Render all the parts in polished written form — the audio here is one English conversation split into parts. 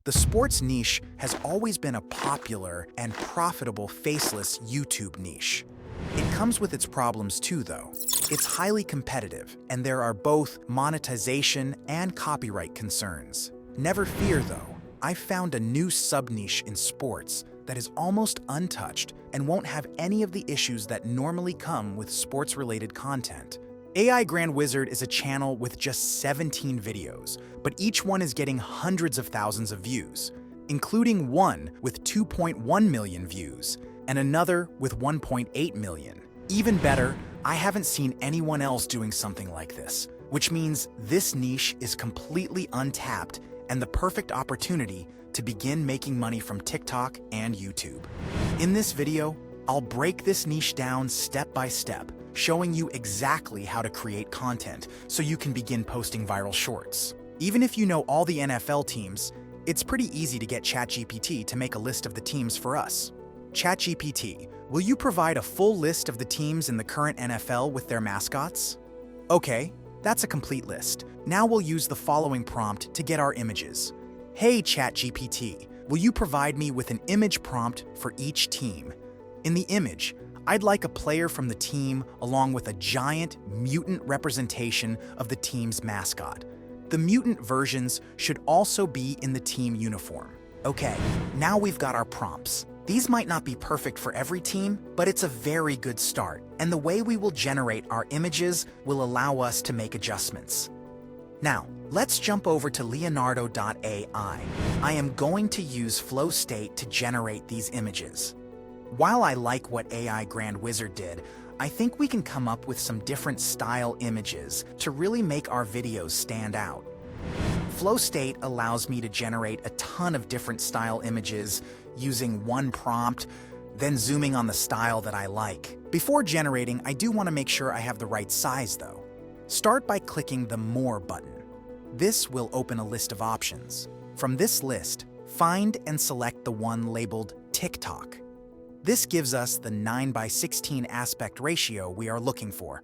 The sports niche has always been a popular and profitable faceless YouTube niche. It comes with its problems too, though. It's highly competitive, and there are both monetization and copyright concerns. Never fear, though. I've found a new sub-niche in sports that is almost untouched and won't have any of the issues that normally come with sports-related content. AI Grand Wizard is a channel with just 17 videos, but each one is getting hundreds of thousands of views, including one with 2.1 million views and another with 1.8 million. Even better, I haven't seen anyone else doing something like this, which means this niche is completely untapped and the perfect opportunity to begin making money from TikTok and YouTube. In this video, I'll break this niche down step by step, showing you exactly how to create content so you can begin posting viral shorts. Even if you know all the NFL teams, it's pretty easy to get ChatGPT to make a list of the teams for us. ChatGPT, will you provide a full list of the teams in the current NFL with their mascots? Okay, that's a complete list. Now we'll use the following prompt to get our images. Hey ChatGPT, will you provide me with an image prompt for each team? In the image, I'd like a player from the team along with a giant mutant representation of the team's mascot. The mutant versions should also be in the team uniform. Okay, now we've got our prompts. These might not be perfect for every team, but it's a very good start, and the way we will generate our images will allow us to make adjustments. Now, let's jump over to Leonardo.ai. I am going to use Flow State to generate these images. While I like what AI Grand Wizard did, I think we can come up with some different style images to really make our videos stand out. Flow State allows me to generate a ton of different style images using one prompt, then zooming on the style that I like. Before generating, I do want to make sure I have the right size though. Start by clicking the More button. This will open a list of options. From this list, find and select the one labeled TikTok. This gives us the 9:16 aspect ratio we are looking for.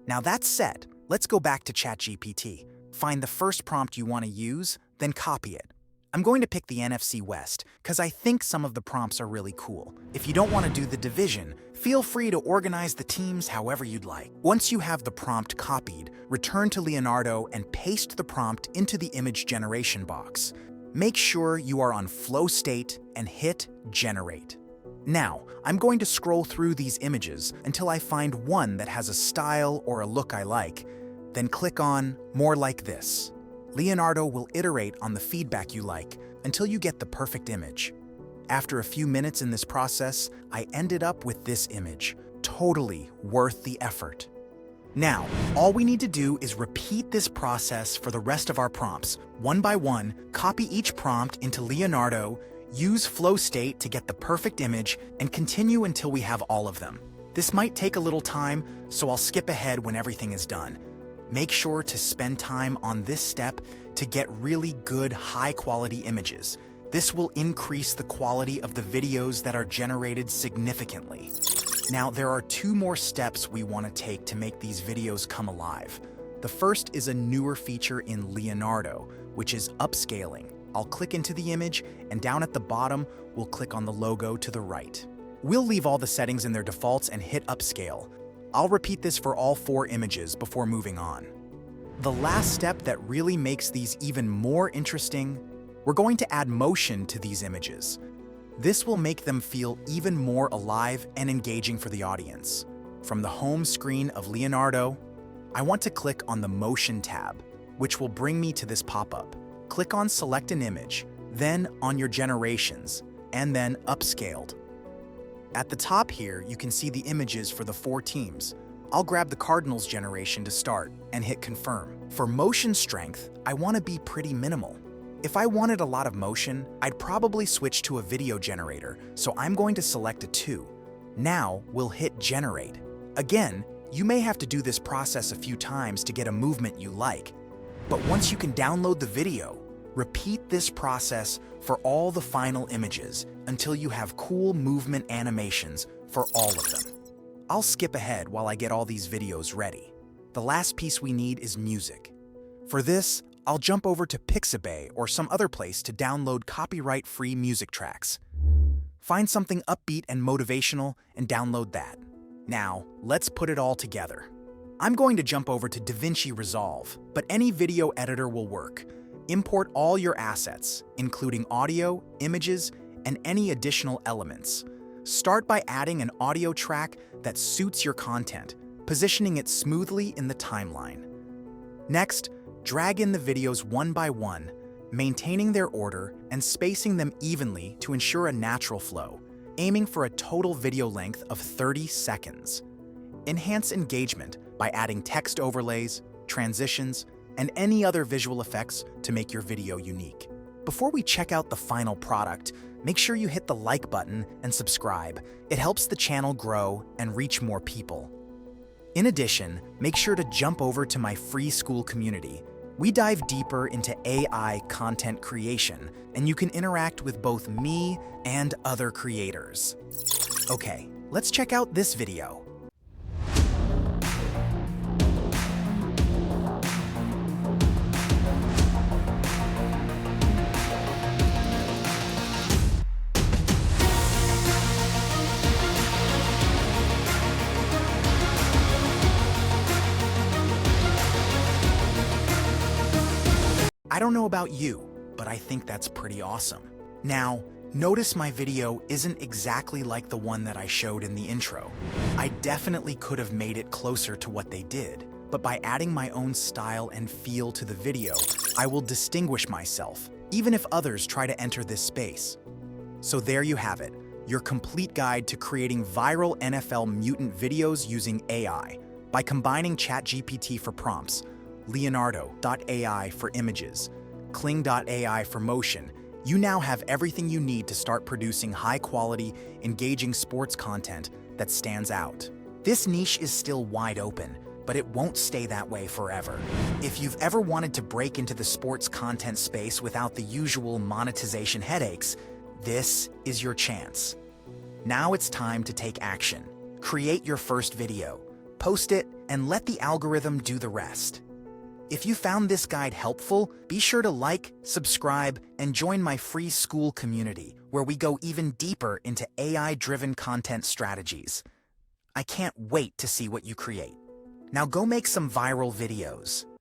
Now that's set, let's go back to ChatGPT. Find the first prompt you want to use, then copy it. I'm going to pick the NFC West because I think some of the prompts are really cool. If you don't want to do the division, feel free to organize the teams however you'd like. Once you have the prompt copied, return to Leonardo and paste the prompt into the image generation box. Make sure you are on Flow State and hit Generate. Now, I'm going to scroll through these images until I find one that has a style or a look I like, then click on More Like This. Leonardo will iterate on the feedback you like until you get the perfect image. After a few minutes in this process, I ended up with this image, totally worth the effort. Now, all we need to do is repeat this process for the rest of our prompts. One by one, copy each prompt into Leonardo, use Flow State to get the perfect image, and continue until we have all of them. This might take a little time, so I'll skip ahead when everything is done. Make sure to spend time on this step to get really good, high-quality images. This will increase the quality of the videos that are generated significantly. Now, there are two more steps we want to take to make these videos come alive. The first is a newer feature in Leonardo, which is upscaling. I'll click into the image, and down at the bottom, we'll click on the logo to the right. We'll leave all the settings in their defaults and hit Upscale. I'll repeat this for all 4 images before moving on. The last step that really makes these even more interesting, we're going to add motion to these images. This will make them feel even more alive and engaging for the audience. From the home screen of Leonardo, I want to click on the Motion tab, which will bring me to this pop-up. Click on Select an Image, then on your generations, and then Upscaled. At the top here, you can see the images for the 4 teams. I'll grab the Cardinals generation to start and hit Confirm. For motion strength, I want to be pretty minimal. If I wanted a lot of motion, I'd probably switch to a video generator, so I'm going to select a 2. Now, we'll hit Generate. Again, you may have to do this process a few times to get a movement you like. But once you can download the video, repeat this process for all the final images until you have cool movement animations for all of them. I'll skip ahead while I get all these videos ready. The last piece we need is music. For this, I'll jump over to Pixabay or some other place to download copyright-free music tracks. Find something upbeat and motivational and download that. Now, let's put it all together. I'm going to jump over to DaVinci Resolve, but any video editor will work. Import all your assets, including audio, images, and any additional elements. Start by adding an audio track that suits your content, positioning it smoothly in the timeline. Next, drag in the videos one by one, maintaining their order and spacing them evenly to ensure a natural flow, aiming for a total video length of 30 seconds. Enhance engagement by adding text overlays, transitions, and any other visual effects to make your video unique. Before we check out the final product, make sure you hit the like button and subscribe. It helps the channel grow and reach more people. In addition, make sure to jump over to my free Skool community. We dive deeper into AI content creation, and you can interact with both me and other creators. Okay, let's check out this video. I don't know about you, but I think that's pretty awesome. Now, notice my video isn't exactly like the one that I showed in the intro. I definitely could have made it closer to what they did, but by adding my own style and feel to the video, I will distinguish myself, even if others try to enter this space. So there you have it, your complete guide to creating viral NFL Mutant videos using AI by combining ChatGPT for prompts, Leonardo.ai for images, Kling.ai for motion. You now have everything you need to start producing high-quality, engaging sports content that stands out. This niche is still wide open, but it won't stay that way forever. If you've ever wanted to break into the sports content space without the usual monetization headaches, this is your chance. Now it's time to take action. Create your first video, post it, and let the algorithm do the rest. If you found this guide helpful, be sure to like, subscribe, and join my free Skool community, where we go even deeper into AI-driven content strategies. I can't wait to see what you create. Now go make some viral videos.